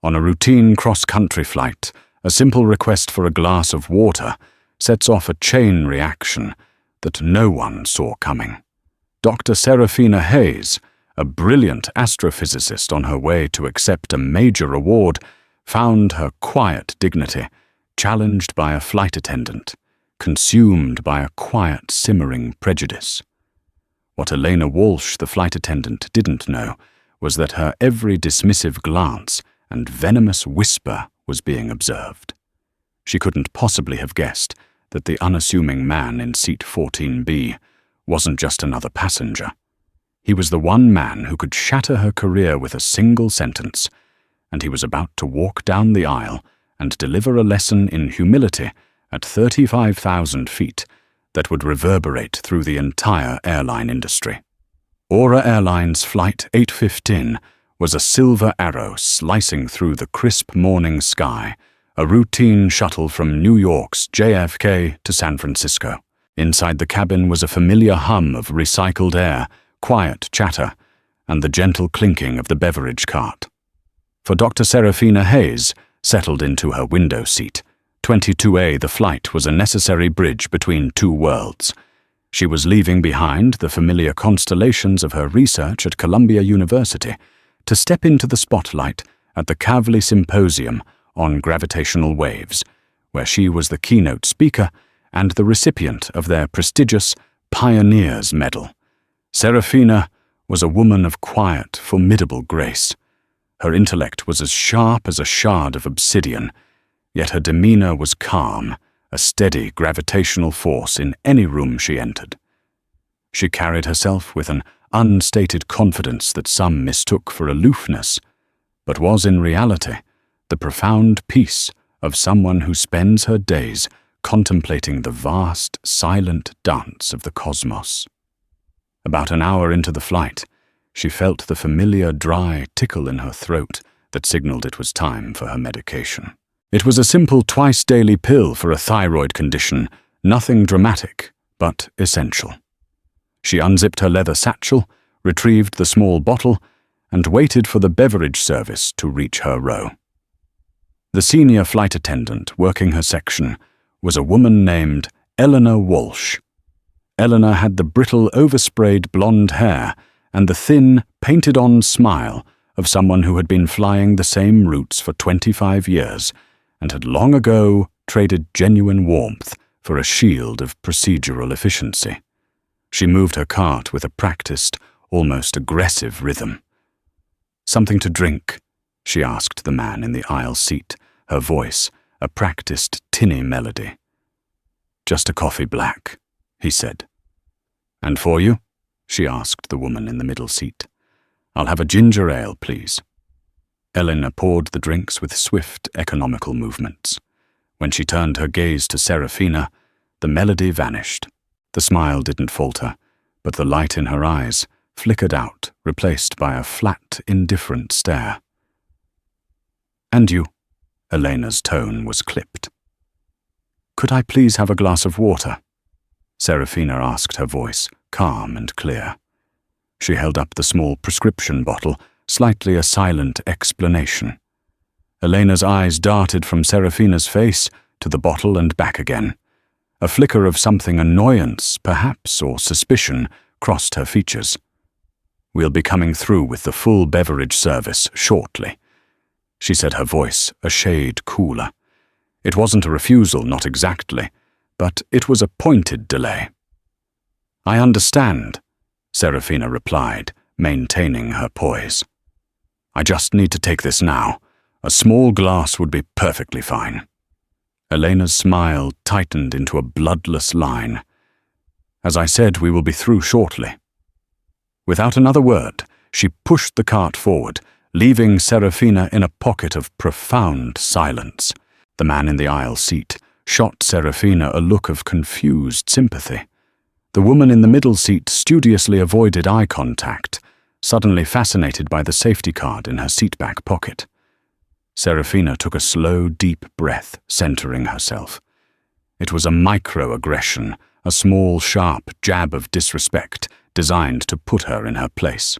On a routine cross-country flight, a simple request for a glass of water sets off a chain reaction that no one saw coming. Dr. Serafina Hayes, a brilliant astrophysicist on her way to accept a major award, found her quiet dignity challenged by a flight attendant, consumed by a quiet, simmering prejudice. What Elena Walsh, the flight attendant, didn't know was that her every dismissive glance and venomous whisper was being observed. She couldn't possibly have guessed that the unassuming man in seat 14B wasn't just another passenger. He was the one man who could shatter her career with a single sentence, and he was about to walk down the aisle and deliver a lesson in humility at 35,000 feet that would reverberate through the entire airline industry. Aura Airlines Flight 815 was a silver arrow slicing through the crisp morning sky, a routine shuttle from New York's JFK to San Francisco. Inside the cabin was a familiar hum of recycled air, quiet chatter, and the gentle clinking of the beverage cart. For Dr. Serafina Hayes, settled into her window seat, 22A the flight was a necessary bridge between two worlds. She was leaving behind the familiar constellations of her research at Columbia University to step into the spotlight at the Kavli Symposium on Gravitational Waves, where she was the keynote speaker and the recipient of their prestigious Pioneers Medal. Serafina was a woman of quiet, formidable grace. Her intellect was as sharp as a shard of obsidian, yet her demeanor was calm, a steady gravitational force in any room she entered. She carried herself with an unstated confidence that some mistook for aloofness, but was in reality the profound peace of someone who spends her days contemplating the vast, silent dance of the cosmos. About an hour into the flight, she felt the familiar dry tickle in her throat that signaled it was time for her medication. It was a simple twice-daily pill for a thyroid condition, nothing dramatic, but essential. She unzipped her leather satchel, retrieved the small bottle, and waited for the beverage service to reach her row. The senior flight attendant working her section was a woman named Eleanor Walsh. Eleanor had the brittle, oversprayed blonde hair and the thin, painted-on smile of someone who had been flying the same routes for 25 years and had long ago traded genuine warmth for a shield of procedural efficiency. She moved her cart with a practiced, almost aggressive rhythm. "Something to drink?" she asked the man in the aisle seat, her voice a practiced, tinny melody. "Just a coffee black," he said. "And for you?" she asked the woman in the middle seat. "I'll have a ginger ale, please." Eleanor poured the drinks with swift, economical movements. When she turned her gaze to Serafina, the melody vanished. The smile didn't falter, but the light in her eyes flickered out, replaced by a flat, indifferent stare. "And you?" Elena's tone was clipped. "Could I please have a glass of water?" Serafina asked, her voice calm and clear. She held up the small prescription bottle, slightly a silent explanation. Elena's eyes darted from Serafina's face to the bottle and back again. A flicker of something annoyance, perhaps, or suspicion crossed her features. "We'll be coming through with the full beverage service shortly," she said, her voice a shade cooler. It wasn't a refusal, not exactly, but it was a pointed delay. "I understand," Serafina replied, maintaining her poise. "I just need to take this now. A small glass would be perfectly fine." Elena's smile tightened into a bloodless line. "As I said, we will be through shortly." Without another word, she pushed the cart forward, leaving Serafina in a pocket of profound silence. The man in the aisle seat shot Serafina a look of confused sympathy. The woman in the middle seat studiously avoided eye contact, suddenly fascinated by the safety card in her seatback pocket. Serafina took a slow, deep breath, centering herself. It was a microaggression, a small, sharp jab of disrespect designed to put her in her place.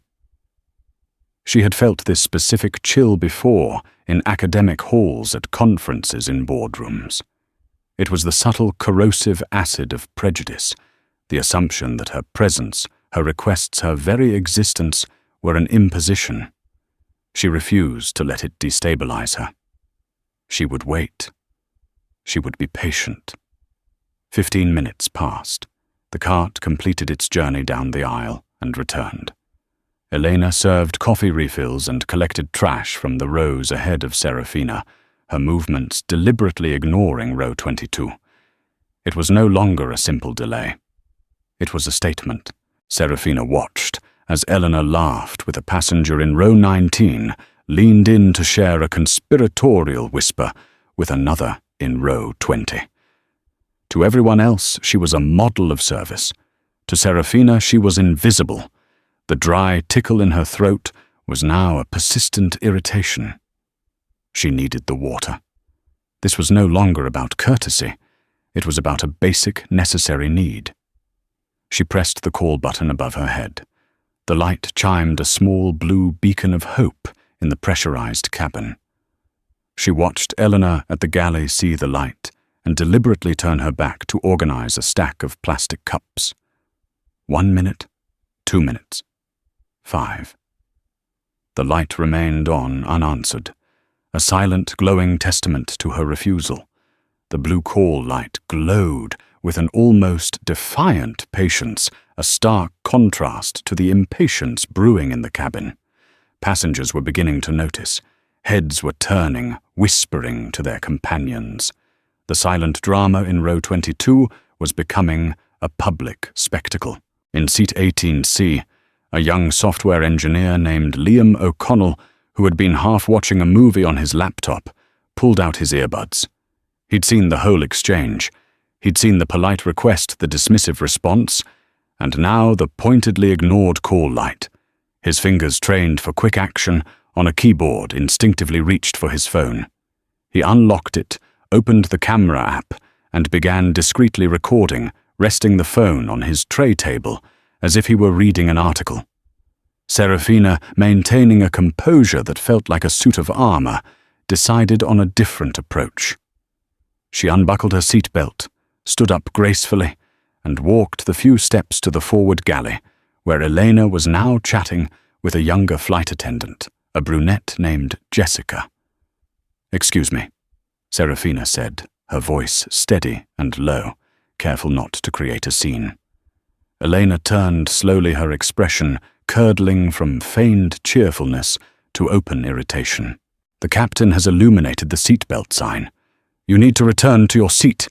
She had felt this specific chill before in academic halls, at conferences, in boardrooms. It was the subtle corrosive acid of prejudice, the assumption that her presence, her requests, her very existence were an imposition. She refused to let it destabilize her. She would wait. She would be patient. 15 minutes passed. The cart completed its journey down the aisle and returned. Elena served coffee refills and collected trash from the rows ahead of Serafina, her movements deliberately ignoring row 22. It was no longer a simple delay. It was a statement. Serafina watched as Elena laughed with a passenger in row 19 leaned in to share a conspiratorial whisper with another in row 20. To everyone else, she was a model of service. To Serafina, she was invisible. The dry tickle in her throat was now a persistent irritation. She needed the water. This was no longer about courtesy. It was about a basic, necessary need. She pressed the call button above her head. The light chimed a small blue beacon of hope in the pressurized cabin. She watched Eleanor at the galley see the light and deliberately turn her back to organize a stack of plastic cups. 1 minute, 2 minutes, 5. The light remained on unanswered, a silent, glowing testament to her refusal. The blue call light glowed with an almost defiant patience, a stark contrast to the impatience brewing in the cabin. Passengers were beginning to notice. Heads were turning, whispering to their companions. The silent drama in row 22 was becoming a public spectacle. In seat 18C, a young software engineer named Liam O'Connell, who had been half watching a movie on his laptop, pulled out his earbuds. He'd seen the whole exchange. He'd seen the polite request, the dismissive response, and now the pointedly ignored call light. His fingers, trained for quick action on a keyboard, instinctively reached for his phone. He unlocked it, opened the camera app, and began discreetly recording, resting the phone on his tray table as if he were reading an article. Serafina, maintaining a composure that felt like a suit of armor, decided on a different approach. She unbuckled her seatbelt, stood up gracefully, and walked the few steps to the forward galley, where Elena was now chatting with a younger flight attendant, a brunette named Jessica. "Excuse me," Serafina said, her voice steady and low, careful not to create a scene. Elena turned slowly, her expression curdling from feigned cheerfulness to open irritation. "The captain has illuminated the seatbelt sign. You need to return to your seat,"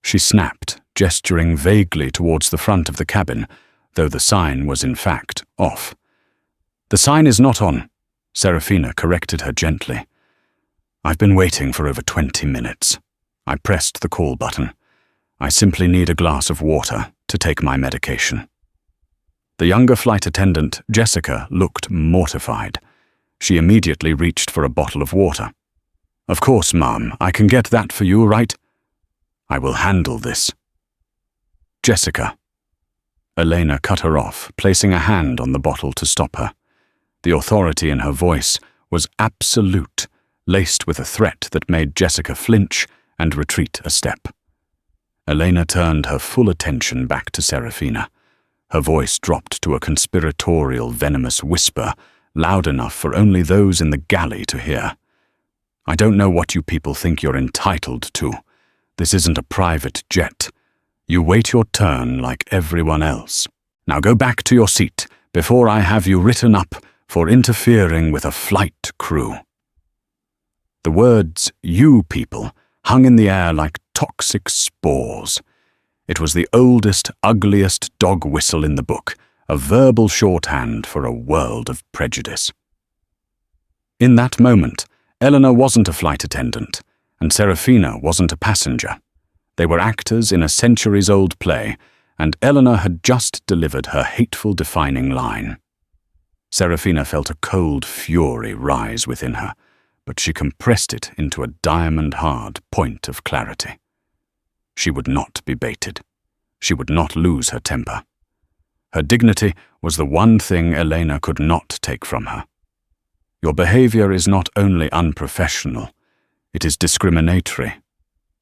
she snapped, gesturing vaguely towards the front of the cabin, though the sign was in fact off. "The sign is not on," Serafina corrected her gently. "I've been waiting for over 20 minutes. I pressed the call button. I simply need a glass of water to take my medication." The younger flight attendant, Jessica, looked mortified. She immediately reached for a bottle of water. "Of course, Ma'am, I can get that for you, right? I will handle this." "Jessica." Elena cut her off, placing a hand on the bottle to stop her. The authority in her voice was absolute, laced with a threat that made Jessica flinch and retreat a step. Elena turned her full attention back to Serafina. Her voice dropped to a conspiratorial, venomous whisper, loud enough for only those in the galley to hear. "I don't know what you people think you're entitled to. This isn't a private jet. You wait your turn like everyone else. Now go back to your seat before I have you written up for interfering with a flight crew." The words, "you people," hung in the air like toxic spores. It was the oldest, ugliest dog whistle in the book, a verbal shorthand for a world of prejudice. In that moment, Eleanor wasn't a flight attendant, and Serafina wasn't a passenger. They were actors in a centuries-old play, and Eleanor had just delivered her hateful defining line. Serafina felt a cold fury rise within her, but she compressed it into a diamond-hard point of clarity. She would not be baited. She would not lose her temper. Her dignity was the one thing Elena could not take from her. Your behavior is not only unprofessional, it is discriminatory.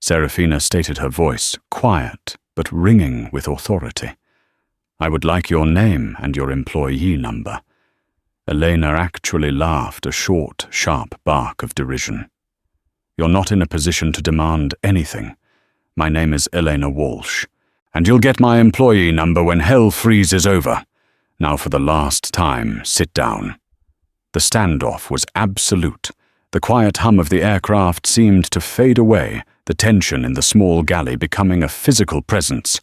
Serafina stated, her voice quiet but ringing with authority. I would like your name and your employee number. Elena actually laughed a short, sharp bark of derision. You're not in a position to demand anything. My name is Elena Walsh, and you'll get my employee number when hell freezes over. Now for the last time, sit down. The standoff was absolute. The quiet hum of the aircraft seemed to fade away, the tension in the small galley becoming a physical presence.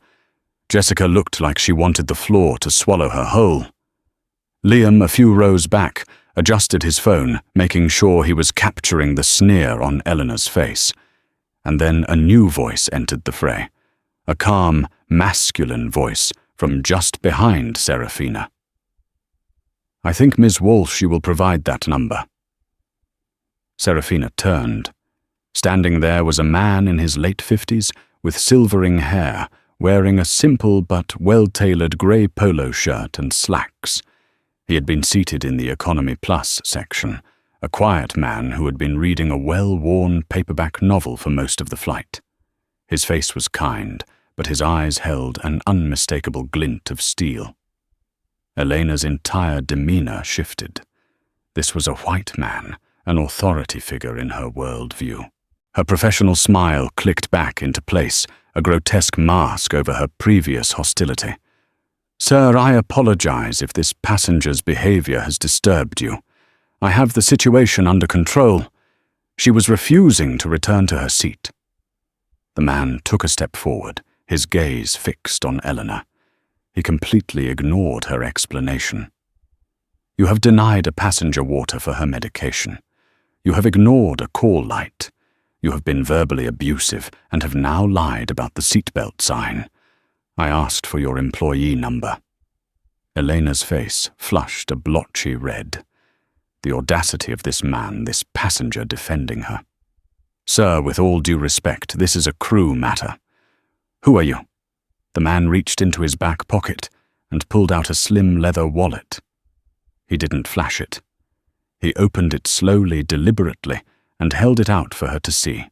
Jessica looked like she wanted the floor to swallow her whole. Liam, a few rows back, adjusted his phone, making sure he was capturing the sneer on Eleanor's face. And then a new voice entered the fray. A calm, masculine voice from just behind Serafina. I think, Ms. Walsh, you will provide that number. Serafina turned. Standing there was a man in his late 50s with silvering hair, wearing a simple but well-tailored grey polo shirt and slacks. He had been seated in the Economy Plus section, a quiet man who had been reading a well-worn paperback novel for most of the flight. His face was kind, but his eyes held an unmistakable glint of steel. Elena's entire demeanor shifted. This was a white man, an authority figure in her worldview. Her professional smile clicked back into place, a grotesque mask over her previous hostility. Sir, I apologize if this passenger's behavior has disturbed you. I have the situation under control. She was refusing to return to her seat. The man took a step forward, his gaze fixed on Eleanor. He completely ignored her explanation. You have denied a passenger water for her medication. You have ignored a call light. You have been verbally abusive and have now lied about the seatbelt sign. I asked for your employee number. Elena's face flushed a blotchy red. The audacity of this man, this passenger defending her. Sir, with all due respect, this is a crew matter. Who are you? The man reached into his back pocket and pulled out a slim leather wallet. He didn't flash it. He opened it slowly, deliberately, and held it out for her to see.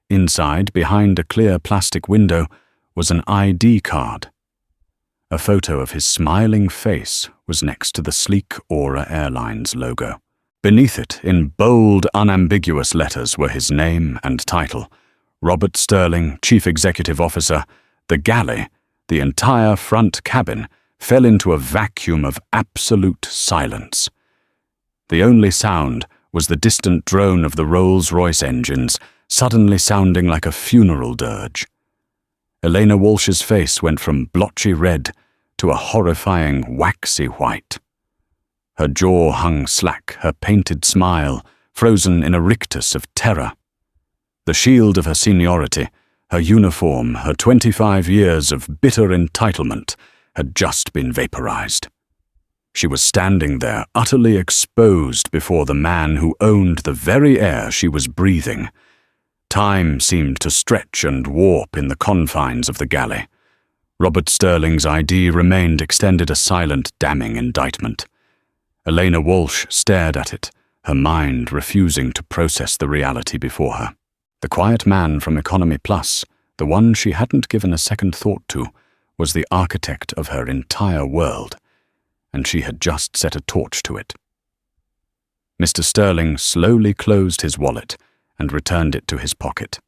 Inside, behind a clear plastic window, was an ID card. A photo of his smiling face was next to the sleek Aura Airlines logo. Beneath it, in bold, unambiguous letters, were his name and title: Robert Sterling, Chief Executive Officer. The galley, the entire front cabin, fell into a vacuum of absolute silence. The only sound was the distant drone of the Rolls-Royce engines, suddenly sounding like a funeral dirge. Elena Walsh's face went from blotchy red to a horrifying waxy white. Her jaw hung slack, her painted smile frozen in a rictus of terror. The shield of her seniority, her uniform, her 25 years of bitter entitlement had just been vaporized. She was standing there, utterly exposed before the man who owned the very air she was breathing. Time seemed to stretch and warp in the confines of the galley. Robert Sterling's ID remained extended, a silent, damning indictment. Elena Walsh stared at it, her mind refusing to process the reality before her. The quiet man from Economy Plus, the one she hadn't given a second thought to, was the architect of her entire world, and she had just set a torch to it. Mr. Sterling slowly closed his wallet and returned it to his pocket.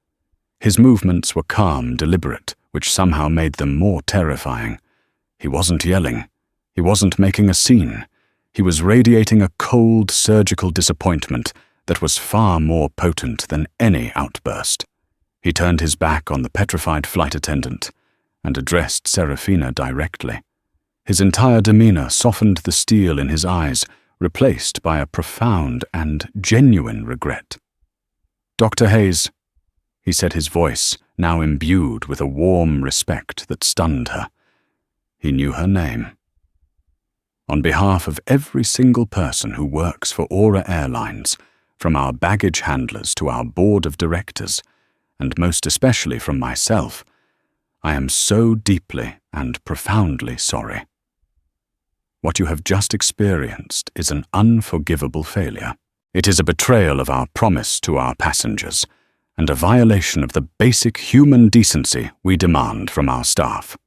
His movements were calm, deliberate, which somehow made them more terrifying. He wasn't yelling. He wasn't making a scene. He was radiating a cold, surgical disappointment that was far more potent than any outburst. He turned his back on the petrified flight attendant and addressed Serafina directly. His entire demeanor softened the steel in his eyes, replaced by a profound and genuine regret. Dr. Hayes, he said, his voice now imbued with a warm respect that stunned her. He knew her name. On behalf of every single person who works for Aura Airlines, from our baggage handlers to our board of directors, and most especially from myself, I am so deeply and profoundly sorry. What you have just experienced is an unforgivable failure. It is a betrayal of our promise to our passengers, and a violation of the basic human decency we demand from our staff."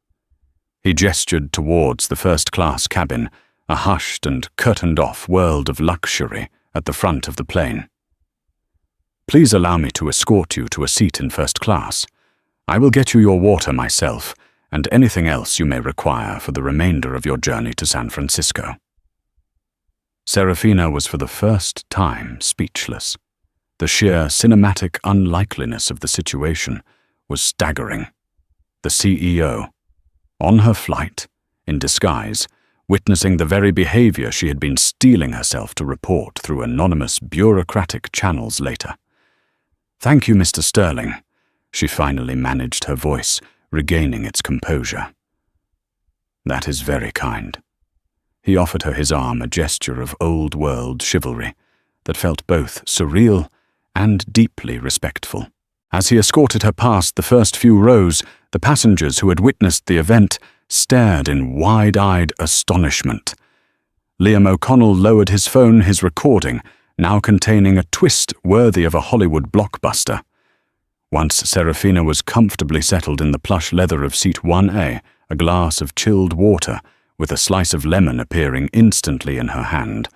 He gestured towards the first-class cabin, a hushed and curtained-off world of luxury at the front of the plane. "Please allow me to escort you to a seat in first class. I will get you your water myself, and anything else you may require for the remainder of your journey to San Francisco." Serafina was for the first time speechless. The sheer cinematic unlikeliness of the situation was staggering. The CEO, on her flight, in disguise, witnessing the very behavior she had been steeling herself to report through anonymous bureaucratic channels later. "Thank you, Mr. Sterling," she finally managed, her voice regaining its composure. "That is very kind." He offered her his arm, a gesture of old-world chivalry that felt both surreal and deeply respectful. As he escorted her past the first few rows, the passengers who had witnessed the event stared in wide-eyed astonishment. Liam O'Connell lowered his phone, his recording, now containing a twist worthy of a Hollywood blockbuster. Once Serafina was comfortably settled in the plush leather of seat 1A, a glass of chilled water with a slice of lemon appearing instantly in her hand,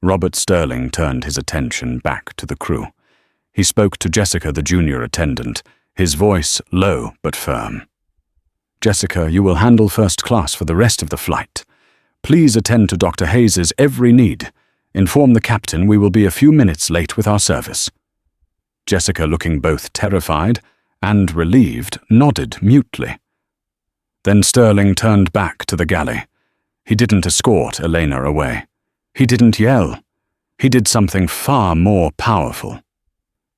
Robert Sterling turned his attention back to the crew. He spoke to Jessica, the junior attendant, his voice low but firm. "Jessica, you will handle first class for the rest of the flight. Please attend to Dr. Hayes's every need. Inform the captain we will be a few minutes late with our service." Jessica, looking both terrified and relieved, nodded mutely. Then Sterling turned back to the galley. He didn't escort Elena away. He didn't yell. He did something far more powerful.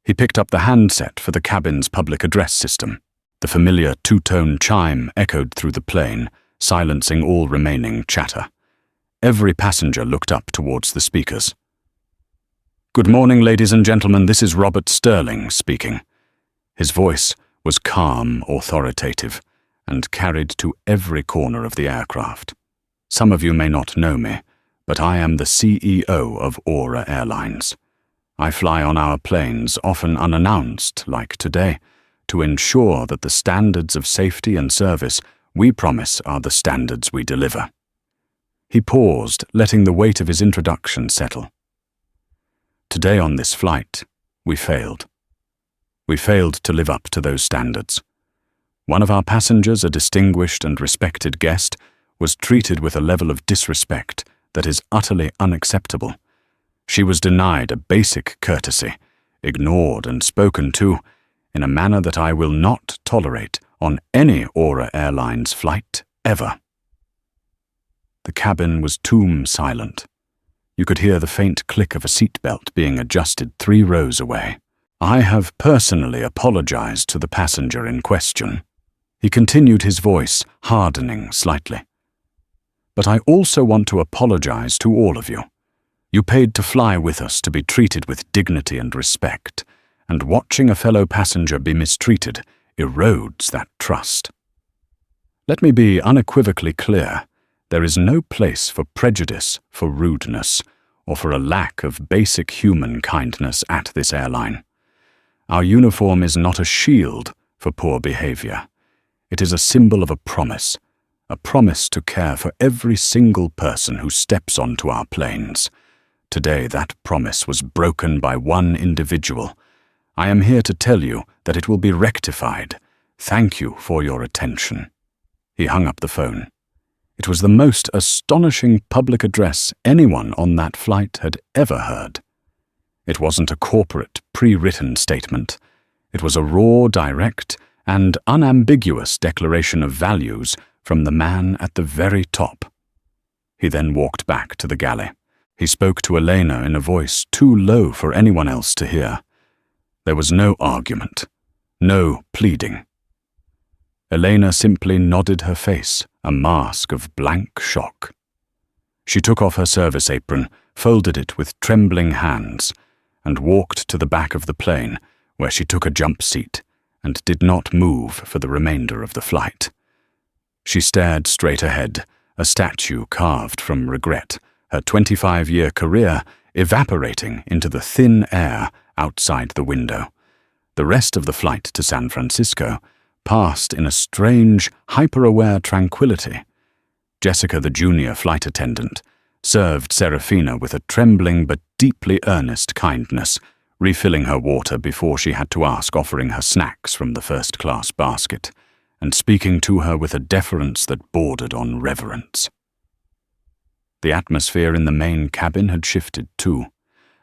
He picked up the handset for the cabin's public address system. The familiar two-tone chime echoed through the plane, silencing all remaining chatter. Every passenger looked up towards the speakers. "Good morning, ladies and gentlemen, this is Robert Sterling speaking." His voice was calm, authoritative, and carried to every corner of the aircraft. "Some of you may not know me, but I am the CEO of Aura Airlines. I fly on our planes, often unannounced, like today, to ensure that the standards of safety and service we promise are the standards we deliver." He paused, letting the weight of his introduction settle. "Today on this flight, we failed. We failed to live up to those standards. One of our passengers, a distinguished and respected guest, was treated with a level of disrespect that is utterly unacceptable. She was denied a basic courtesy, ignored and spoken to in a manner that I will not tolerate on any Aura Airlines flight ever." The cabin was tomb silent. You could hear the faint click of a seatbelt being adjusted 3 rows away. "I have personally apologized to the passenger in question." He continued, his voice hardening slightly. "But I also want to apologize to all of you. You paid to fly with us to be treated with dignity and respect, and watching a fellow passenger be mistreated erodes that trust. Let me be unequivocally clear. There is no place for prejudice, for rudeness, or for a lack of basic human kindness at this airline. Our uniform is not a shield for poor behavior. It is a symbol of a promise to care for every single person who steps onto our planes. Today, that promise was broken by one individual. I am here to tell you that it will be rectified. Thank you for your attention." He hung up the phone. It was the most astonishing public address anyone on that flight had ever heard. It wasn't a corporate, pre-written statement. It was a raw, direct, and unambiguous declaration of values from the man at the very top. He then walked back to the galley. He spoke to Elena in a voice too low for anyone else to hear. There was no argument, no pleading. Elena simply nodded her face, a mask of blank shock. She took off her service apron, folded it with trembling hands, and walked to the back of the plane, where she took a jump seat and did not move for the remainder of the flight. She stared straight ahead, a statue carved from regret, her 25-year career evaporating into the thin air outside the window. The rest of the flight to San Francisco passed in a strange, hyper-aware tranquility. Jessica, the junior flight attendant, served Serafina with a trembling but deeply earnest kindness, refilling her water before she had to ask, offering her snacks from the first-class basket, and speaking to her with a deference that bordered on reverence. The atmosphere in the main cabin had shifted too.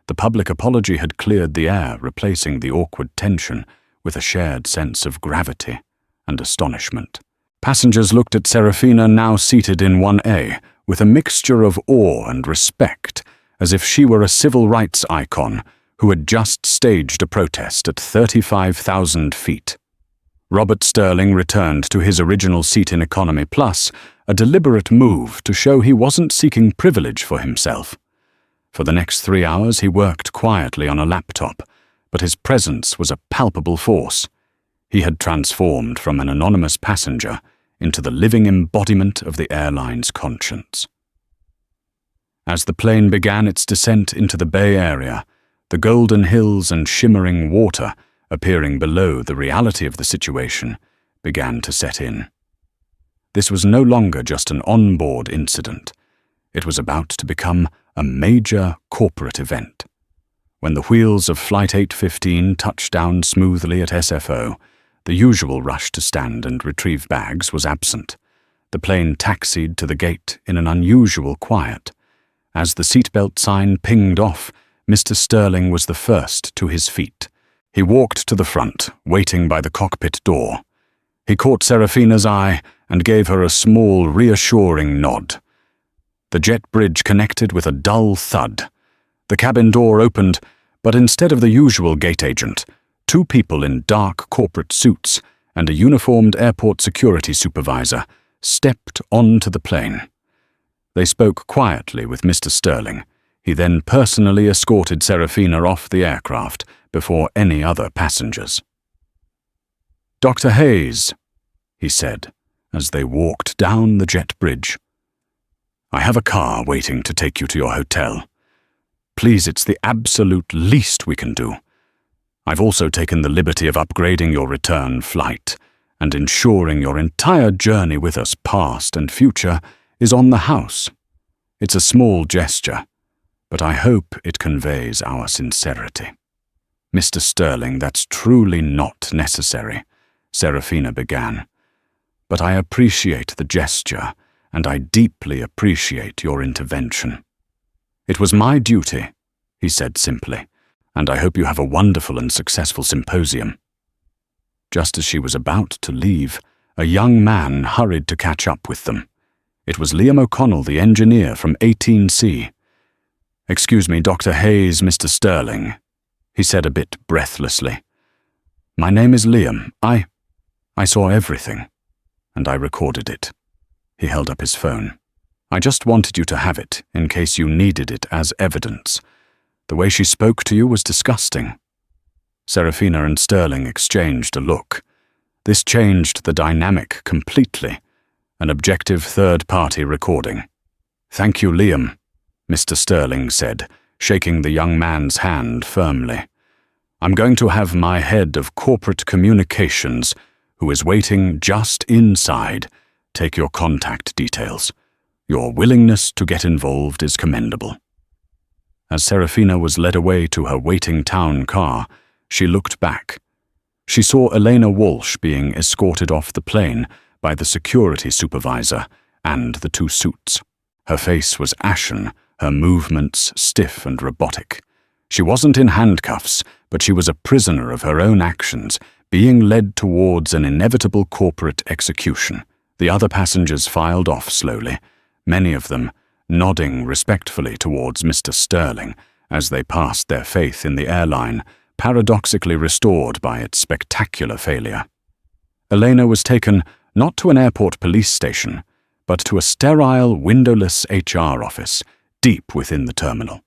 The public apology had cleared the air, replacing the awkward tension with a shared sense of gravity and astonishment. Passengers looked at Serafina, now seated in 1A, with a mixture of awe and respect, as if she were a civil rights icon who had just staged a protest at 35,000 feet. Robert Sterling returned to his original seat in Economy Plus, a deliberate move to show he wasn't seeking privilege for himself. For the next 3 hours he worked quietly on a laptop, but his presence was a palpable force. He had transformed from an anonymous passenger into the living embodiment of the airline's conscience. As the plane began its descent into the Bay Area, the golden hills and shimmering water appearing below the reality of the situation began to set in. This was no longer just an onboard incident. It was about to become a major corporate event. When the wheels of Flight 815 touched down smoothly at SFO, the usual rush to stand and retrieve bags was absent. The plane taxied to the gate in an unusual quiet. As the seatbelt sign pinged off, Mr. Sterling was the first to his feet. He walked to the front, waiting by the cockpit door. He caught Serafina's eye and gave her a small, reassuring nod. The jet bridge connected with a dull thud. The cabin door opened, but instead of the usual gate agent, 2 people in dark corporate suits and a uniformed airport security supervisor stepped onto the plane. They spoke quietly with Mr. Sterling. He then personally escorted Serafina off the aircraft before any other passengers. "Dr. Hayes," he said, as they walked down the jet bridge. "I have a car waiting to take you to your hotel. Please, it's the absolute least we can do. I've also taken the liberty of upgrading your return flight and ensuring your entire journey with us, past and future, is on the house. It's a small gesture, but I hope it conveys our sincerity." "Mr. Sterling, that's truly not necessary," Serafina began. "But I appreciate the gesture, and I deeply appreciate your intervention." "It was my duty," he said simply, "and I hope you have a wonderful and successful symposium." Just as she was about to leave, a young man hurried to catch up with them. It was Liam O'Connell, the engineer from 18C. "Excuse me, Dr. Hayes, Mr. Sterling," he said a bit breathlessly. "My name is Liam. I saw everything, and I recorded it." He held up his phone. "I just wanted you to have it, in case you needed it as evidence. The way she spoke to you was disgusting." Serafina and Sterling exchanged a look. This changed the dynamic completely. An objective third-party recording. "Thank you, Liam," Mr. Sterling said, shaking the young man's hand firmly. "I'm going to have my head of corporate communications, who is waiting just inside, take your contact details. Your willingness to get involved is commendable." As Serafina was led away to her waiting town car, she looked back. She saw Elena Walsh being escorted off the plane by the security supervisor and the 2 suits. Her face was ashen, her movements stiff and robotic. She wasn't in handcuffs, but she was a prisoner of her own actions, being led towards an inevitable corporate execution. The other passengers filed off slowly, many of them nodding respectfully towards Mr. Sterling as they passed their faith in the airline, paradoxically restored by its spectacular failure. Elena was taken not to an airport police station, but to a sterile, windowless HR office deep within the terminal.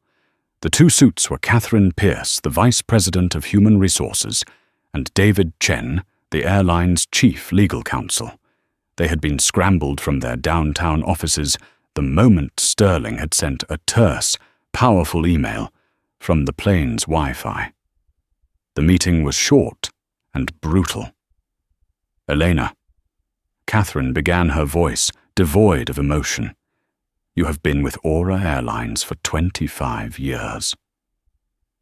The 2 suits were Catherine Pierce, the Vice President of Human Resources, and David Chen, the airline's Chief Legal Counsel. They had been scrambled from their downtown offices the moment Sterling had sent a terse, powerful email from the plane's Wi-Fi. The meeting was short and brutal. "Elena," Catherine began, her voice devoid of emotion. "You have been with Aura Airlines for 25 years.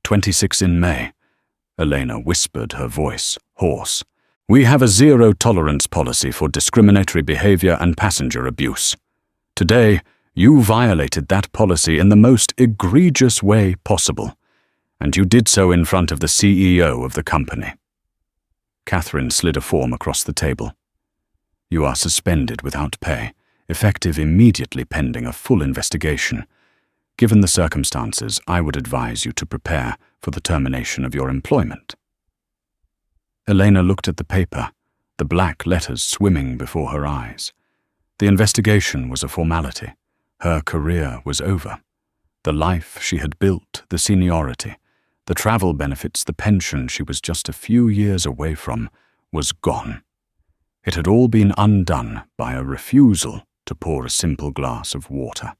26 in May," Elena whispered, her voice hoarse. "We have a zero-tolerance policy for discriminatory behavior and passenger abuse. Today, you violated that policy in the most egregious way possible, and you did so in front of the CEO of the company." Catherine slid a form across the table. "You are suspended without pay, effective immediately pending a full investigation. Given the circumstances, I would advise you to prepare for the termination of your employment." Elena looked at the paper, the black letters swimming before her eyes. The investigation was a formality. Her career was over. The life she had built, the seniority, the travel benefits, the pension she was just a few years away from, was gone. It had all been undone by a refusal to pour a simple glass of water.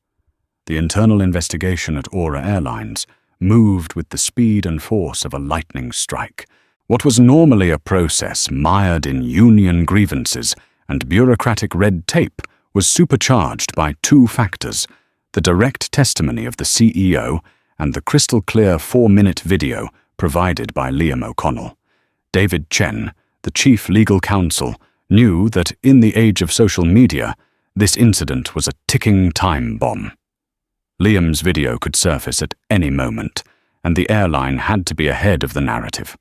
The internal investigation at Aura Airlines moved with the speed and force of a lightning strike. What was normally a process mired in union grievances and bureaucratic red tape was supercharged by two factors: the direct testimony of the CEO and the crystal-clear 4-minute video provided by Liam O'Connell. David Chen, the chief legal counsel, knew that in the age of social media, this incident was a ticking time bomb. Liam's video could surface at any moment, and the airline had to be ahead of the narrative.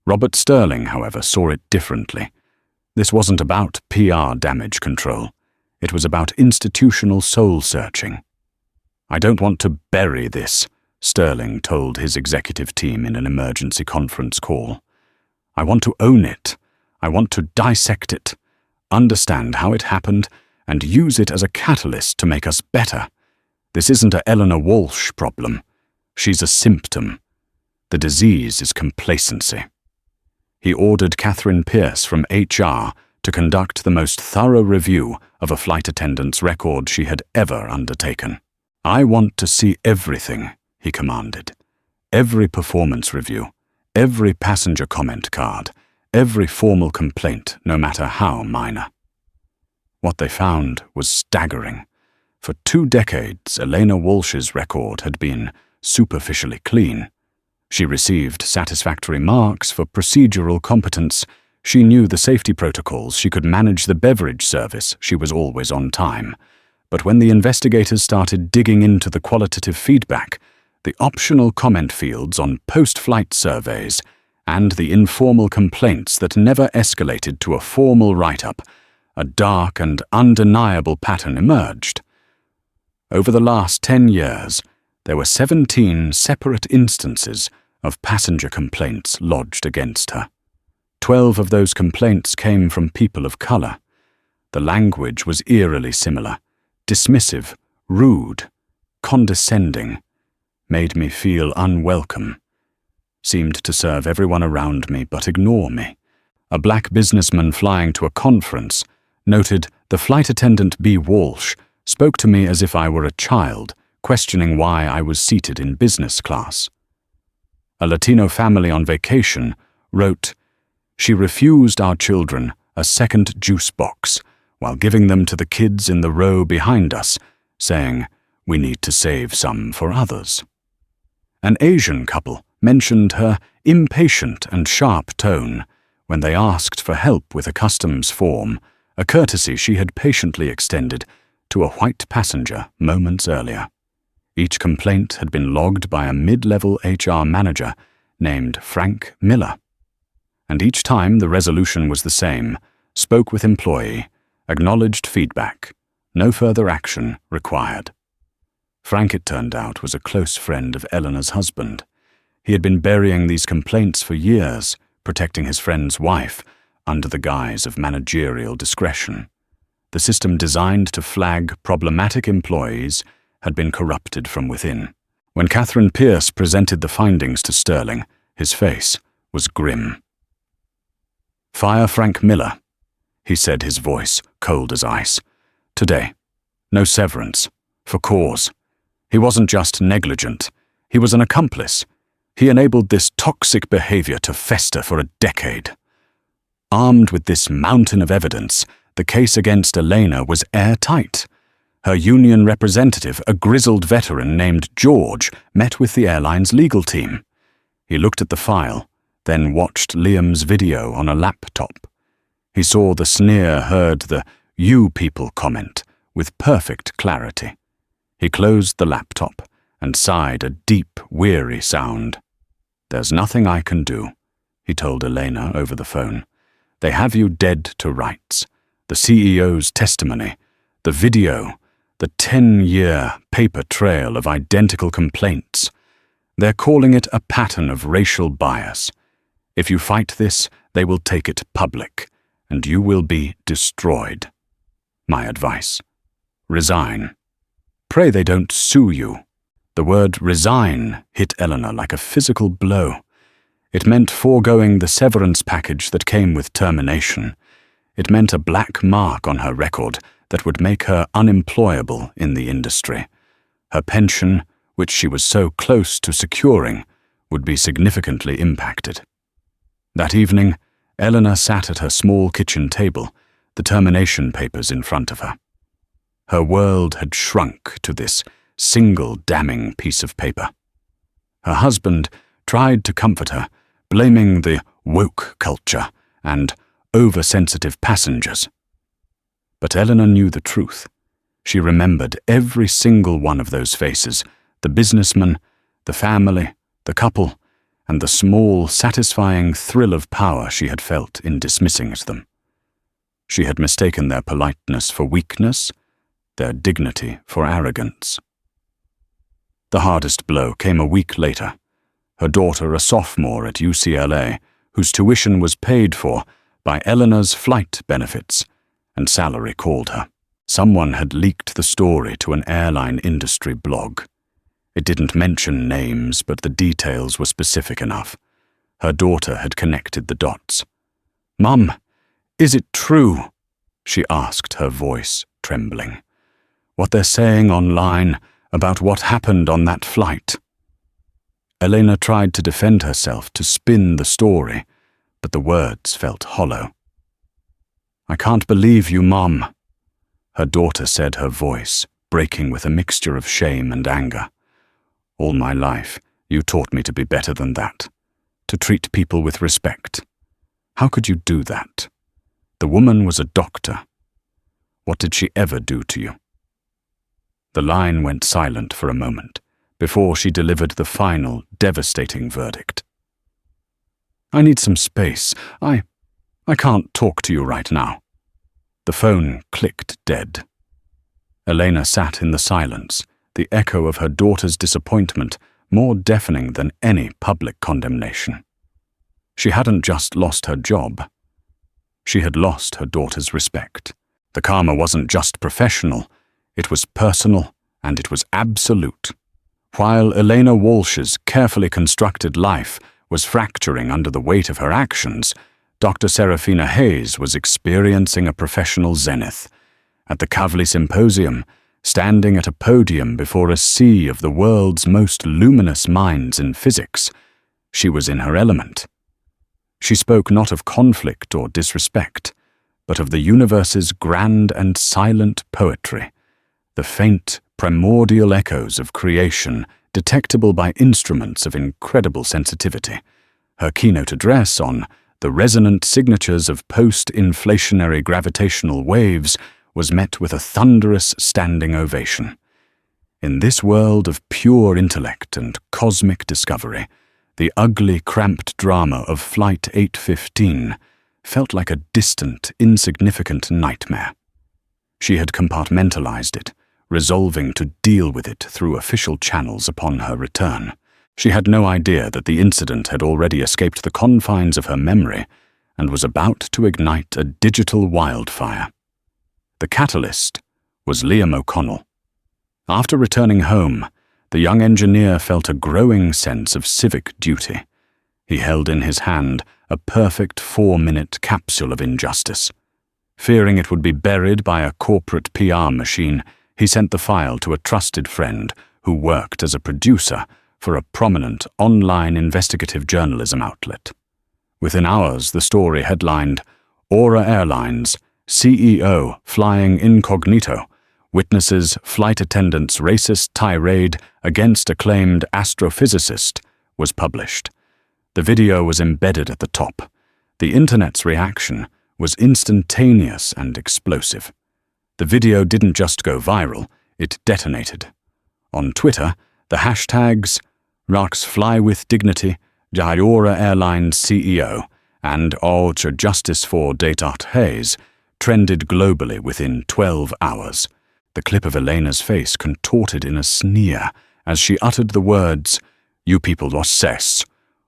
Robert Sterling, however, saw it differently. This wasn't about PR damage control. It was about institutional soul-searching. "I don't want to bury this," Sterling told his executive team in an emergency conference call. "I want to own it. I want to dissect it, understand how it happened, and use it as a catalyst to make us better. This isn't a Eleanor Walsh problem. She's a symptom. The disease is complacency." He ordered Catherine Pierce from HR to conduct the most thorough review of a flight attendant's record she had ever undertaken. "I want to see everything," he commanded. "Every performance review, every passenger comment card, every formal complaint, no matter how minor." What they found was staggering. For 2 decades, Elena Walsh's record had been superficially clean. She received satisfactory marks for procedural competence. She knew the safety protocols. She could manage the beverage service. She was always on time. But when the investigators started digging into the qualitative feedback, the optional comment fields on post-flight surveys, and the informal complaints that never escalated to a formal write-up, a dark and undeniable pattern emerged. Over the last 10 years, there were 17 separate instances of passenger complaints lodged against her. 12 of those complaints came from people of color. The language was eerily similar: dismissive, rude, condescending, made me feel unwelcome, seemed to serve everyone around me but ignore me. A black businessman flying to a conference noted the flight attendant B. Walsh spoke to me as if I were a child, questioning why I was seated in business class. A Latino family on vacation wrote, "She refused our children a second juice box while giving them to the kids in the row behind us, saying, 'We need to save some for others.'" An Asian couple mentioned her impatient and sharp tone when they asked for help with a customs form, a courtesy she had patiently extended to a white passenger moments earlier. Each complaint had been logged by a mid-level HR manager named Frank Miller. And each time the resolution was the same: spoke with employee, acknowledged feedback, no further action required. Frank, it turned out, was a close friend of Eleanor's husband. He had been burying these complaints for years, protecting his friend's wife under the guise of managerial discretion. The system designed to flag problematic employees had been corrupted from within. When Catherine Pierce presented the findings to Sterling, his face was grim. "Fire Frank Miller. he said, his voice cold as ice. Today. No severance. For cause. He wasn't just negligent. He was an accomplice. He enabled this toxic behavior to fester for a decade. Armed with this mountain of evidence, the case against Elena was airtight. Her union representative, a grizzled veteran named George, met with the airline's legal team. He looked at the file, then watched Liam's video on a laptop. He saw the sneer, heard the "you people" comment with perfect clarity. He closed the laptop and sighed a deep, weary sound. "There's nothing I can do," he told Elena over the phone. "They have you dead to rights. The CEO's testimony, the video, the 10-year paper trail of identical complaints. They're calling it a pattern of racial bias. If you fight this, they will take it public, and you will be destroyed. My advice: resign. Pray they don't sue you." The word resign hit Eleanor like a physical blow. It meant foregoing the severance package that came with termination. It meant a black mark on her record that would make her unemployable in the industry. Her pension, which she was so close to securing, would be significantly impacted. That evening, Eleanor sat at her small kitchen table, the termination papers in front of her. Her world had shrunk to this single damning piece of paper. Her husband tried to comfort her, blaming the woke culture and oversensitive passengers. But Eleanor knew the truth. She remembered every single one of those faces, the businessman, the family, the couple, and the small, satisfying thrill of power she had felt in dismissing them. She had mistaken their politeness for weakness, their dignity for arrogance. The hardest blow came a week later. Her daughter, a sophomore at UCLA, whose tuition was paid for by Eleanor's flight benefits, and salary called her. Someone had leaked the story to an airline industry blog. It didn't mention names, but the details were specific enough. Her daughter had connected the dots. "Mum, is it true?" she asked, her voice trembling. "What they're saying online about what happened on that flight?" Elena tried to defend herself, to spin the story, but the words felt hollow. "I can't believe you, Mom," her daughter said, her voice breaking with a mixture of shame and anger. "All my life, you taught me to be better than that, to treat people with respect. How could you do that? The woman was a doctor. What did she ever do to you?" The line went silent for a moment before she delivered the final, devastating verdict. "I need some space. I can't talk to you right now." The phone clicked dead. Elena sat in the silence, the echo of her daughter's disappointment more deafening than any public condemnation. She hadn't just lost her job. She had lost her daughter's respect. The karma wasn't just professional, it was personal, and it was absolute. While Elena Walsh's carefully constructed life was fracturing under the weight of her actions, Dr. Serafina Hayes was experiencing a professional zenith. At the Kavli Symposium, standing at a podium before a sea of the world's most luminous minds in physics, she was in her element. She spoke not of conflict or disrespect, but of the universe's grand and silent poetry, the faint, primordial echoes of creation detectable by instruments of incredible sensitivity. Her keynote address on the resonant signatures of post-inflationary gravitational waves was met with a thunderous standing ovation. In this world of pure intellect and cosmic discovery, the ugly, cramped drama of Flight 815 felt like a distant, insignificant nightmare. She had compartmentalized it, resolving to deal with it through official channels upon her return. She had no idea that the incident had already escaped the confines of her memory and was about to ignite a digital wildfire. The catalyst was Liam O'Connell. After returning home, the young engineer felt a growing sense of civic duty. He held in his hand a perfect 4-minute capsule of injustice. Fearing it would be buried by a corporate PR machine, he sent the file to a trusted friend who worked as a producer for a prominent online investigative journalism outlet. Within hours, the story headlined, "Aura Airlines, CEO flying incognito, witnesses flight attendant's racist tirade against acclaimed astrophysicist," was published. The video was embedded at the top. The internet's reaction was instantaneous and explosive. The video didn't just go viral, it detonated. On Twitter, the hashtags "Raks fly with dignity," "Aura Airlines CEO," and "Ultra Justice for Daytot Hayes" trended globally within 12 hours. The clip of Elena's face contorted in a sneer as she uttered the words, "You people lost cess,"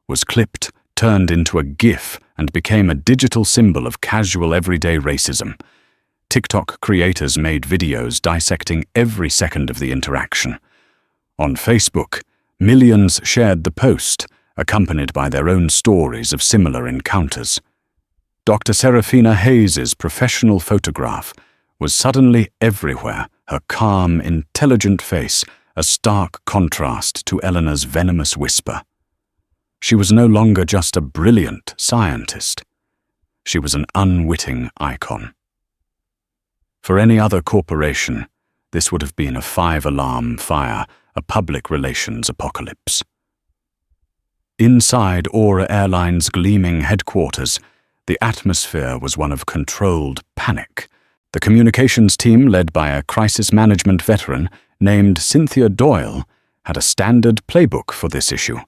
was clipped, turned into a GIF, and became a digital symbol of casual everyday racism. TikTok creators made videos dissecting every second of the interaction. On Facebook, millions shared the post, accompanied by their own stories of similar encounters. Dr. Serafina Hayes's professional photograph was suddenly everywhere, her calm, intelligent face a stark contrast to Eleanor's venomous whisper. She was no longer just a brilliant scientist. She was an unwitting icon. For any other corporation, this would have been a 5-alarm fire, a public relations apocalypse. Inside Aura Airlines' gleaming headquarters, the atmosphere was one of controlled panic. The communications team, led by a crisis management veteran named Cynthia Doyle, had a standard playbook for this issue,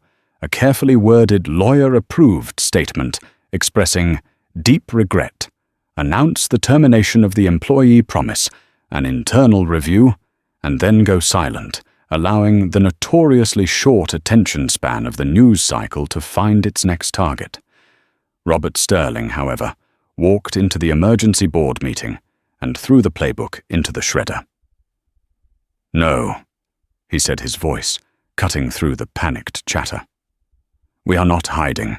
a carefully worded lawyer-approved statement expressing deep regret, announce the termination of the employee promise, an internal review, and then go silent, allowing the notoriously short attention span of the news cycle to find its next target. Robert Sterling, however, walked into the emergency board meeting and threw the playbook into the shredder. "No," he said, his voice cutting through the panicked chatter. "We are not hiding.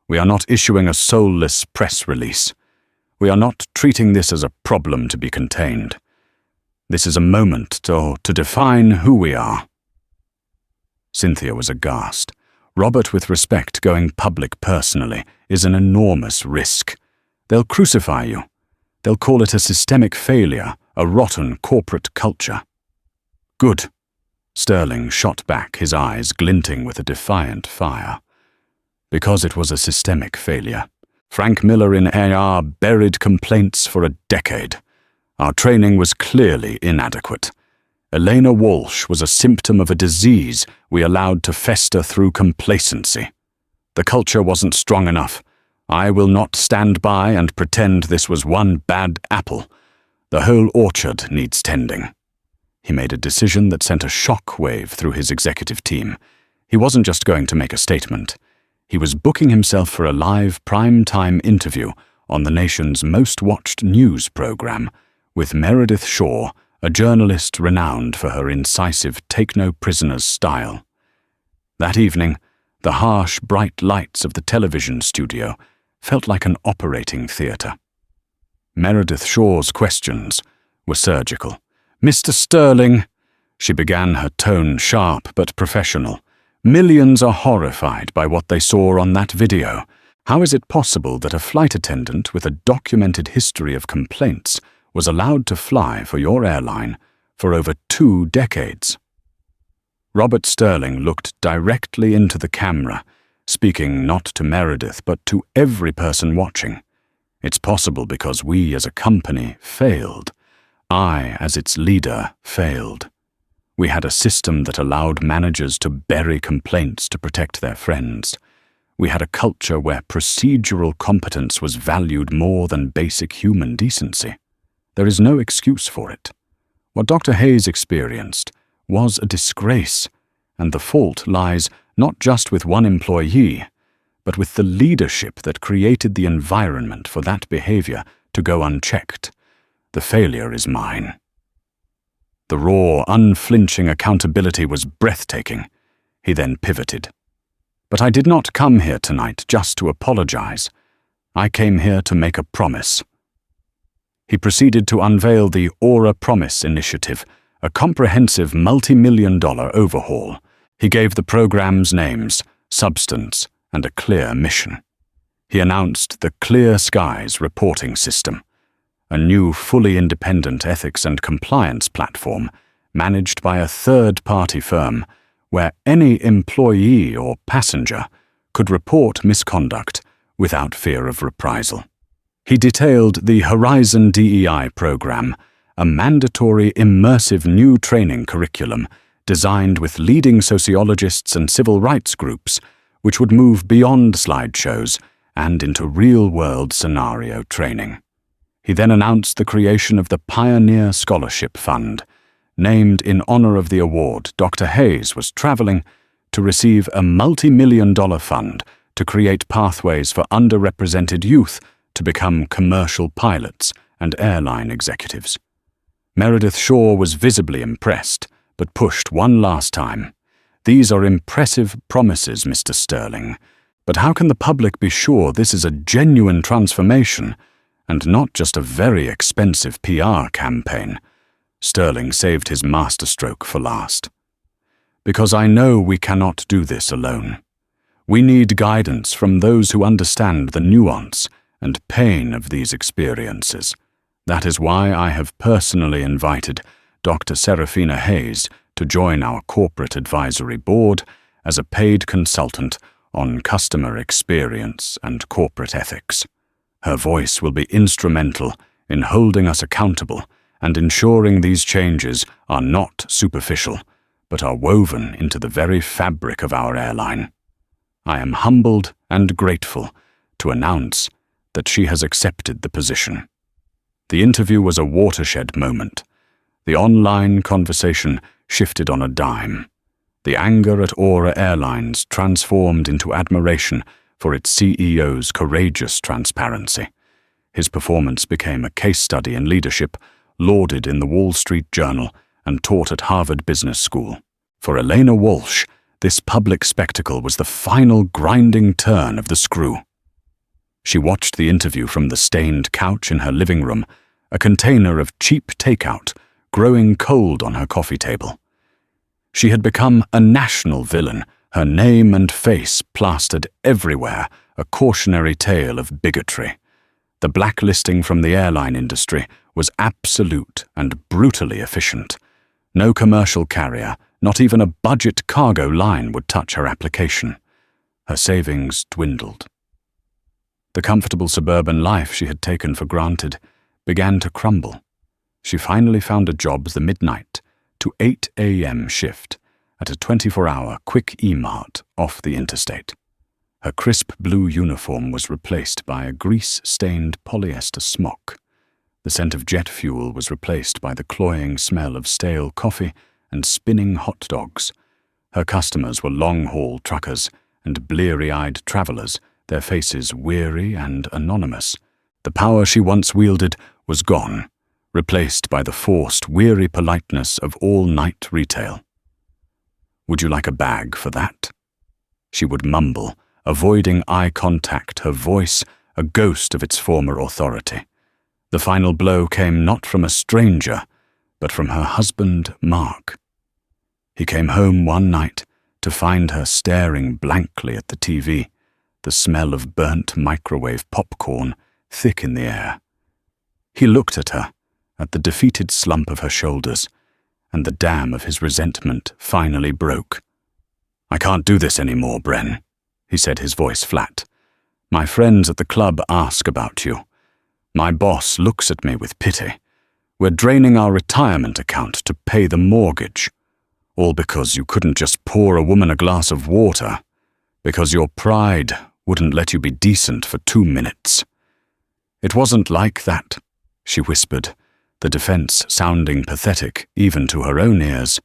We are not issuing a soulless press release. We are not treating this as a problem to be contained. This is a moment to define who we are." Cynthia was aghast. Robert, with respect, going public personally is an enormous risk. They'll crucify you. They'll call it a systemic failure, a rotten corporate culture. "Good." Sterling shot back, his eyes glinting with a defiant fire. "Because it was a systemic failure. Frank Miller in AR buried complaints for a decade. Our training was clearly inadequate. Elena Walsh was a symptom of a disease we allowed to fester through complacency. The culture wasn't strong enough. I will not stand by and pretend this was one bad apple. The whole orchard needs tending." He made a decision that sent a shock wave through his executive team. He wasn't just going to make a statement. He was booking himself for a live prime-time interview on the nation's most-watched news program with Meredith Shaw, a journalist renowned for her incisive take-no-prisoners style. That evening, the harsh, bright lights of the television studio felt like an operating theatre. Meredith Shaw's questions were surgical. "Mr. Sterling," she began, her tone sharp but professional, "millions are horrified by what they saw on that video. How is it possible that a flight attendant with a documented history of complaints was allowed to fly for your airline for over 2 decades?" Robert Sterling looked directly into the camera, speaking not to Meredith but to every person watching. "It's possible because we as a company failed. I, as its leader, failed. We had a system that allowed managers to bury complaints to protect their friends. We had a culture where procedural competence was valued more than basic human decency. There is no excuse for it. What Dr. Hayes experienced was a disgrace, and the fault lies not just with one employee, but with the leadership that created the environment for that behavior to go unchecked. The failure is mine." The raw, unflinching accountability was breathtaking. He then pivoted. "But I did not come here tonight just to apologize. I came here to make a promise." He proceeded to unveil the Aura Promise initiative, a comprehensive multi-million-dollar overhaul. He gave the program's names, substance, and a clear mission. He announced the Clear Skies reporting system, a new fully independent ethics and compliance platform managed by a third-party firm where any employee or passenger could report misconduct without fear of reprisal. He detailed the Horizon DEI program, a mandatory immersive new training curriculum designed with leading sociologists and civil rights groups, which would move beyond slideshows and into real-world scenario training. He then announced the creation of the Pioneer Scholarship Fund. Named in honor of the award, Dr. Hayes was traveling to receive a multi-million-dollar fund to create pathways for underrepresented youth to become commercial pilots and airline executives. Meredith Shaw was visibly impressed, but pushed one last time. "These are impressive promises, Mr. Sterling, but how can the public be sure this is a genuine transformation and not just a very expensive PR campaign?" Sterling saved his masterstroke for last. "Because I know we cannot do this alone. We need guidance from those who understand the nuance and pain of these experiences. That is why I have personally invited Dr. Serafina Hayes to join our corporate advisory board as a paid consultant on customer experience and corporate ethics. Her voice will be instrumental in holding us accountable and ensuring these changes are not superficial, but are woven into the very fabric of our airline. I am humbled and grateful to announce that she has accepted the position." The interview was a watershed moment. The online conversation shifted on a dime. The anger at Aura Airlines transformed into admiration for its CEO's courageous transparency. His performance became a case study in leadership, lauded in the Wall Street Journal and taught at Harvard Business School. For Elena Walsh, this public spectacle was the final grinding turn of the screw. She watched the interview from the stained couch in her living room, a container of cheap takeout growing cold on her coffee table. She had become a national villain, her name and face plastered everywhere, a cautionary tale of bigotry. The blacklisting from the airline industry was absolute and brutally efficient. No commercial carrier, not even a budget cargo line, would touch her application. Her savings dwindled. The comfortable suburban life she had taken for granted began to crumble. She finally found a job the midnight to 8 a.m. shift at a 24-hour quick E-Mart off the interstate. Her crisp blue uniform was replaced by a grease-stained polyester smock. The scent of jet fuel was replaced by the cloying smell of stale coffee and spinning hot dogs. Her customers were long-haul truckers and bleary-eyed travelers, their faces weary and anonymous. The power she once wielded was gone, replaced by the forced, weary politeness of all-night retail. "Would you like a bag for that?" She would mumble, avoiding eye contact, her voice a ghost of its former authority. The final blow came not from a stranger, but from her husband, Mark. He came home one night to find her staring blankly at the TV, the smell of burnt microwave popcorn thick in the air. He looked at her, at the defeated slump of her shoulders, and the dam of his resentment finally broke. "I can't do this anymore, Bren," he said, his voice flat. "My friends at the club ask about you. My boss looks at me with pity. We're draining our retirement account to pay the mortgage. All because you couldn't just pour a woman a glass of water. Because your pride wouldn't let you be decent for 2 minutes." "It wasn't like that," she whispered, the defense sounding pathetic even to her own ears.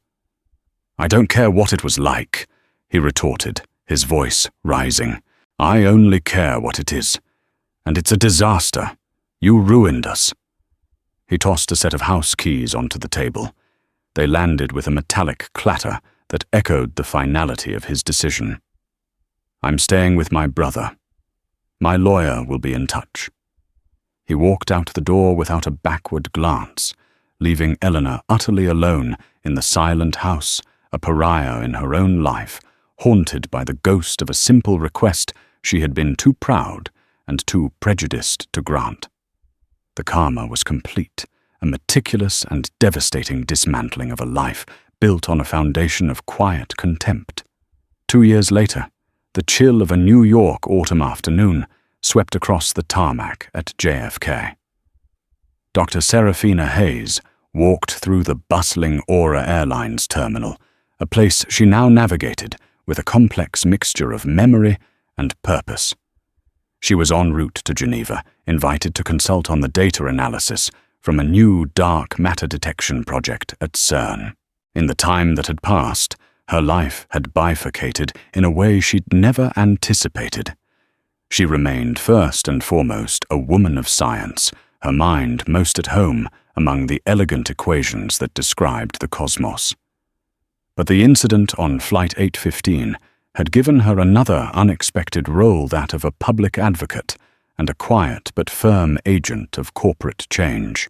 "I don't care what it was like," he retorted, his voice rising. "I only care what it is. And it's a disaster. You ruined us." He tossed a set of house keys onto the table. They landed with a metallic clatter that echoed the finality of his decision. "I'm staying with my brother. My lawyer will be in touch." He walked out the door without a backward glance, leaving Eleanor utterly alone in the silent house, a pariah in her own life, haunted by the ghost of a simple request she had been too proud and too prejudiced to grant. The karma was complete, a meticulous and devastating dismantling of a life built on a foundation of quiet contempt. 2 years later, the chill of a New York autumn afternoon swept across the tarmac at JFK. Dr. Serafina Hayes walked through the bustling Aura Airlines terminal, a place she now navigated with a complex mixture of memory and purpose. She was en route to Geneva, invited to consult on the data analysis from a new dark matter detection project at CERN. In the time that had passed, her life had bifurcated in a way she'd never anticipated. She remained first and foremost a woman of science, her mind most at home among the elegant equations that described the cosmos. But the incident on Flight 815 had given her another unexpected role, that of a public advocate and a quiet but firm agent of corporate change.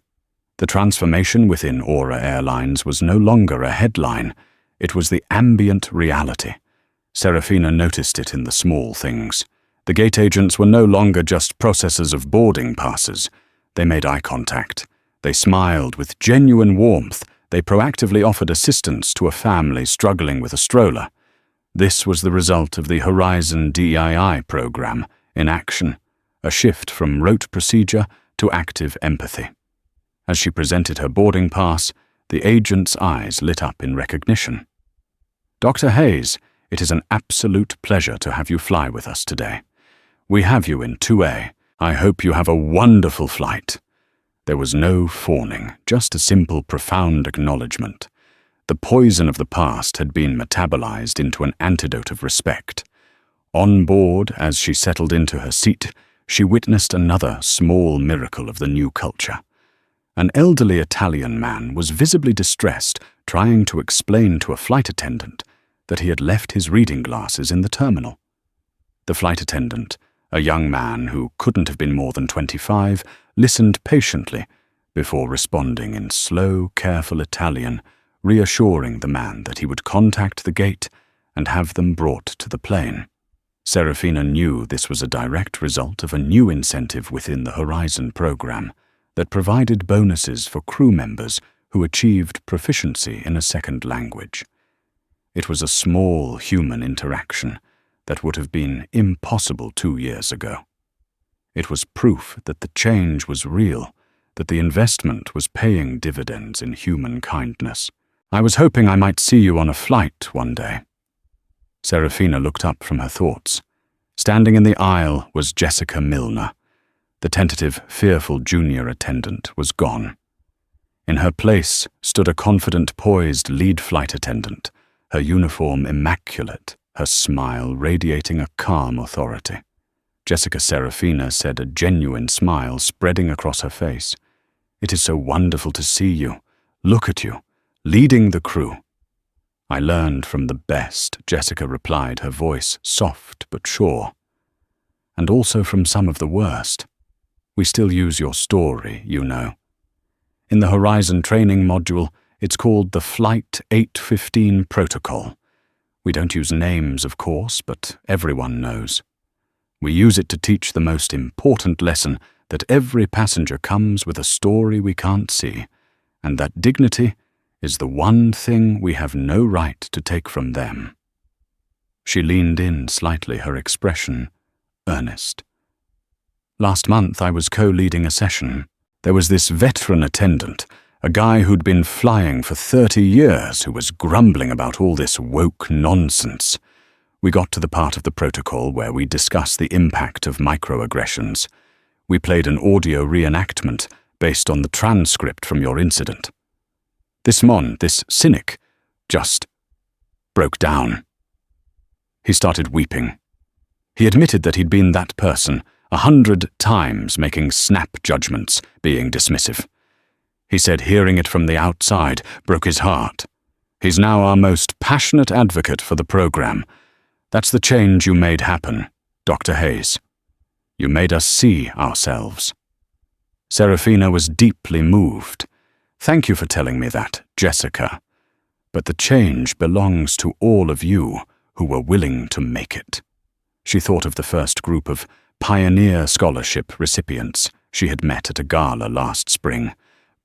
The transformation within Aura Airlines was no longer a headline, it was the ambient reality. Serafina noticed it in the small things. The gate agents were no longer just processors of boarding passes. They made eye contact. They smiled with genuine warmth. They proactively offered assistance to a family struggling with a stroller. This was the result of the Horizon DII program in action, a shift from rote procedure to active empathy. As she presented her boarding pass, the agent's eyes lit up in recognition. "Dr. Hayes, it is an absolute pleasure to have you fly with us today. We have you in 2A. I hope you have a wonderful flight." There was no fawning, just a simple, profound acknowledgement. The poison of the past had been metabolized into an antidote of respect. On board, as she settled into her seat, she witnessed another small miracle of the new culture. An elderly Italian man was visibly distressed, trying to explain to a flight attendant that he had left his reading glasses in the terminal. The flight attendant, a young man who couldn't have been more than 25, listened patiently before responding in slow, careful Italian, reassuring the man that he would contact the gate and have them brought to the plane. Serafina knew this was a direct result of a new incentive within the Horizon program that provided bonuses for crew members who achieved proficiency in a second language. It was a small human interaction that would have been impossible 2 years ago. It was proof that the change was real, that the investment was paying dividends in human kindness. "I was hoping I might see you on a flight one day." Serafina looked up from her thoughts. Standing in the aisle was Jessica Milner. The tentative, fearful junior attendant was gone. In her place stood a confident, poised lead flight attendant, her uniform immaculate, her smile radiating a calm authority. Jessica Serafina said, a genuine smile spreading across her face. "It is so wonderful to see you, look at you, leading the crew." "I learned from the best," Jessica replied, her voice soft but sure. "And also from some of the worst. We still use your story, you know. In the Horizon training module, it's called the Flight 815 Protocol. We don't use names, of course, but everyone knows. We use it to teach the most important lesson, that every passenger comes with a story we can't see, and that dignity is the one thing we have no right to take from them." She leaned in slightly, her expression earnest. "Last month I was co-leading a session. There was this veteran attendant, a guy who'd been flying for 30 years who was grumbling about all this woke nonsense. We got to the part of the protocol where we discussed the impact of microaggressions. We played an audio reenactment based on the transcript from your incident. This cynic, just broke down. He started weeping. He admitted that he'd been that person 100 times, making snap judgments, being dismissive. He said hearing it from the outside broke his heart. He's now our most passionate advocate for the program. That's the change you made happen, Dr. Hayes. You made us see ourselves." Serafina was deeply moved. "Thank you for telling me that, Jessica. But the change belongs to all of you who were willing to make it." She thought of the first group of Pioneer Scholarship recipients she had met at a gala last spring.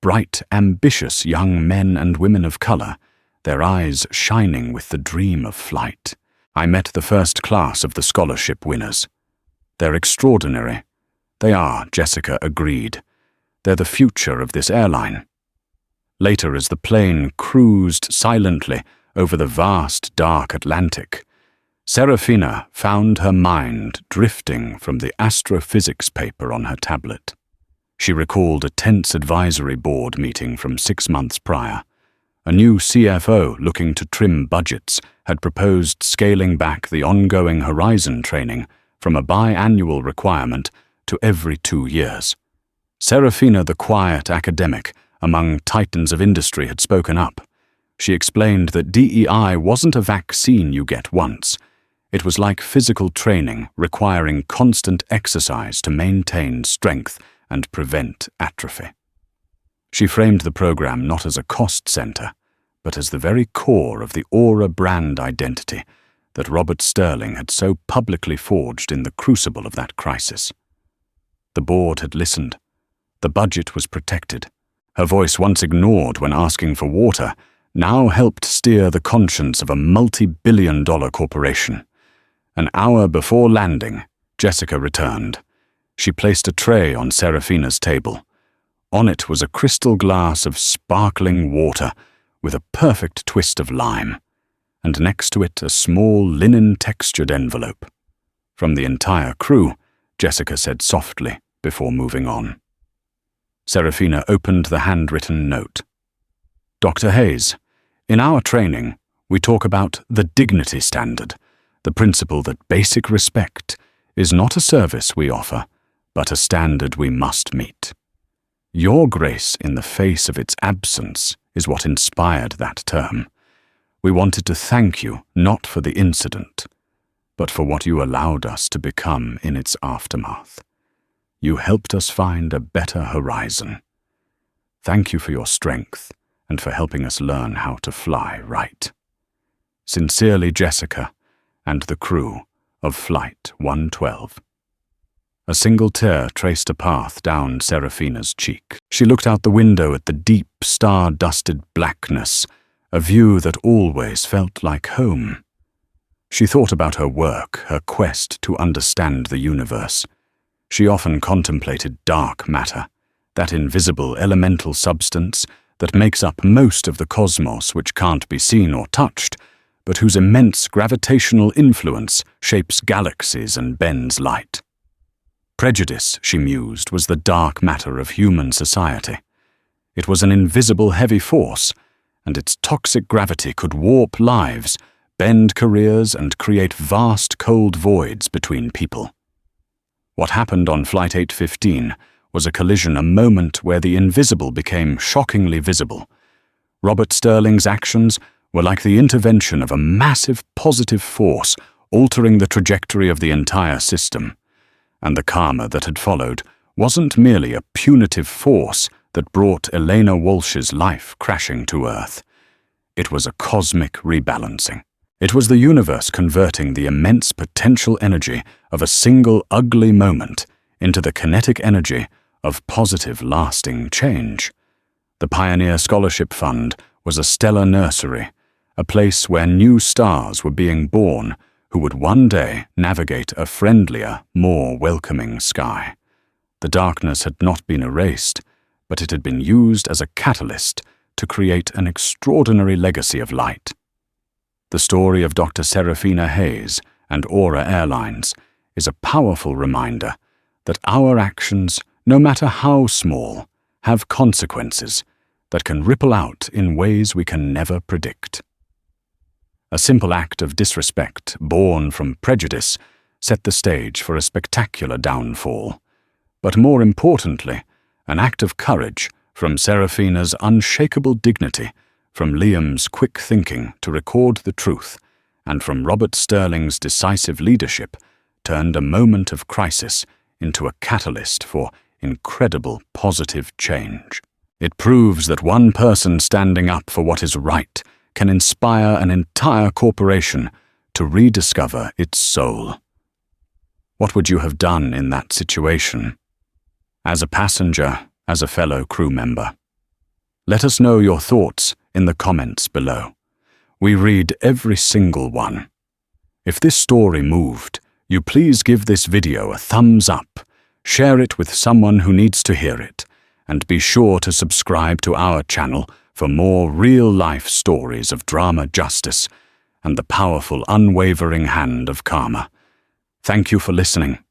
Bright, ambitious young men and women of color, their eyes shining with the dream of flight. "I met the first class of the scholarship winners. They're extraordinary." "They are," Jessica agreed. "They're the future of this airline." Later, as the plane cruised silently over the vast, dark Atlantic, Serafina found her mind drifting from the astrophysics paper on her tablet. She recalled a tense advisory board meeting from 6 months prior. A new CFO looking to trim budgets had proposed scaling back the ongoing Horizon training from a biannual requirement to every 2 years. Serafina, the quiet academic among titans of industry, had spoken up. She explained that DEI wasn't a vaccine you get once. It was like physical training requiring constant exercise to maintain strength and prevent atrophy. She framed the program not as a cost center, but as the very core of the Aura brand identity that Robert Sterling had so publicly forged in the crucible of that crisis. The board had listened. The budget was protected. Her voice, once ignored when asking for water, now helped steer the conscience of a multi-billion-dollar corporation. An hour before landing, Jessica returned. She placed a tray on Serafina's table. On it was a crystal glass of sparkling water with a perfect twist of lime, and next to it a small linen-textured envelope. "From the entire crew," Jessica said softly before moving on. Serafina opened the handwritten note. "Dr. Hayes, in our training, we talk about the dignity standard, the principle that basic respect is not a service we offer, but a standard we must meet. Your grace in the face of its absence is what inspired that term. We wanted to thank you not for the incident, but for what you allowed us to become in its aftermath. You helped us find a better horizon. Thank you for your strength and for helping us learn how to fly right. Sincerely, Jessica and the crew of Flight 112. A single tear traced a path down Serafina's cheek. She looked out the window at the deep, star-dusted blackness, a view that always felt like home. She thought about her work, her quest to understand the universe. She often contemplated dark matter, that invisible elemental substance that makes up most of the cosmos, which can't be seen or touched, but whose immense gravitational influence shapes galaxies and bends light. Prejudice, she mused, was the dark matter of human society. It was an invisible heavy force, and its toxic gravity could warp lives, bend careers, and create vast cold voids between people. What happened on Flight 815 was a collision, a moment where the invisible became shockingly visible. Robert Sterling's actions were like the intervention of a massive positive force altering the trajectory of the entire system. And the karma that had followed wasn't merely a punitive force that brought Elena Walsh's life crashing to Earth. It was a cosmic rebalancing. It was the universe converting the immense potential energy of a single ugly moment into the kinetic energy of positive, lasting change. The Pioneer Scholarship Fund was a stellar nursery, a place where new stars were being born who would one day navigate a friendlier, more welcoming sky. The darkness had not been erased, but it had been used as a catalyst to create an extraordinary legacy of light. The story of Dr. Serafina Hayes and Aura Airlines is a powerful reminder that our actions, no matter how small, have consequences that can ripple out in ways we can never predict. A simple act of disrespect born from prejudice set the stage for a spectacular downfall. But more importantly, an act of courage from Serafina's unshakable dignity, from Liam's quick thinking to record the truth, and from Robert Sterling's decisive leadership, turned a moment of crisis into a catalyst for incredible positive change. It proves that one person standing up for what is right can inspire an entire corporation to rediscover its soul. What would you have done in that situation? As a passenger, as a fellow crew member? Let us know your thoughts in the comments below. We read every single one. If this story moved, you please give this video a thumbs up, share it with someone who needs to hear it, and be sure to subscribe to our channel for more real-life stories of drama justice and the powerful unwavering hand of karma. Thank you for listening.